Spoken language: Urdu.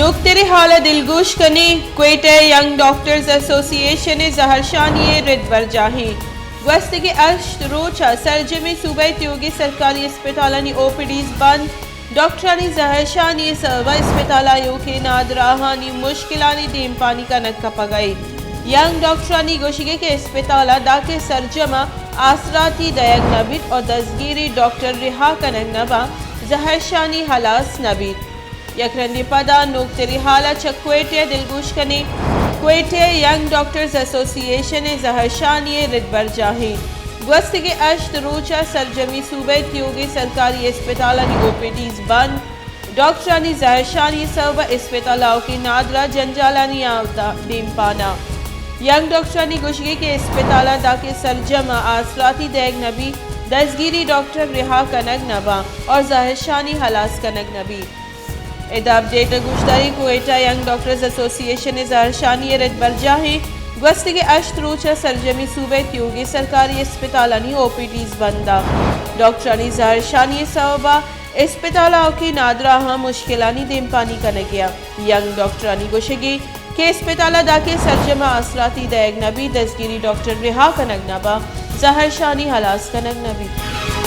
نکتر حالہ دلگوش کنی کوئٹہ ینگ ڈاکٹرز ایسوسی ایشن زہرشانی رد برجاہی گوستگی اشت روچا سرجمی صوبہ تیوگی سرکاری اسپتالانی او پی ڈیز بند ڈاکٹرانی زہرشانی سوا اسپتالایوں کے نادراہانی مشکلانی دیم پانی کا نکا پگئی ینگ ڈاکٹرانی گوشگی کے اسپتالہ داکے سرجمہ آسراتی دیگ نبید اور دزگیری ڈاکٹر رہا کنگ نبا زہرشانی حلاس نبید یکرندی پدا نوکتری حالہ چکویٹے دلگوش کنی کوئٹے ینگ ڈاکٹرز ایسوسی ایشن زہرشانی رد برجاہی گوستگی اشت روچا سرجمی صوبہ تیوگی سرکاری اسپتالانی او پی ڈیز بند ڈاکٹرانی زہرشانی سوا اسپتالاؤ کی نادرہ جنجالانی آوتا دیم پانا ینگ ڈاکٹرانی گوشگی کے اسپتالہ داکے سرجمہ آسراتی دیگ نبی دزگیری ڈاکٹر رہا کنگ نبا اور زہرشانی حلاس کنگ نبی اداب ڈیٹا گوشداری کوئٹہ ینگ ڈاکٹرز ایسوسی ایشن زہرشانی رد برجاہی گوستگی اشت روچا سرجمی صوبہ تیوگی سرکاری اسپتالانی او پی ڈیز بندہ ڈاکٹرانی زہرشانی سوابا اسپتالاؤ کی نادراہا مشکلانی دیم پانی کنگیا ینگ ڈاکٹرانی گوشگی کہ اسپتالہ داکے سرجمہ آسراتی دیگ نبی دزگیری ڈاکٹر رہا کنگ نبا زہرشانی حلاس کنگ نبی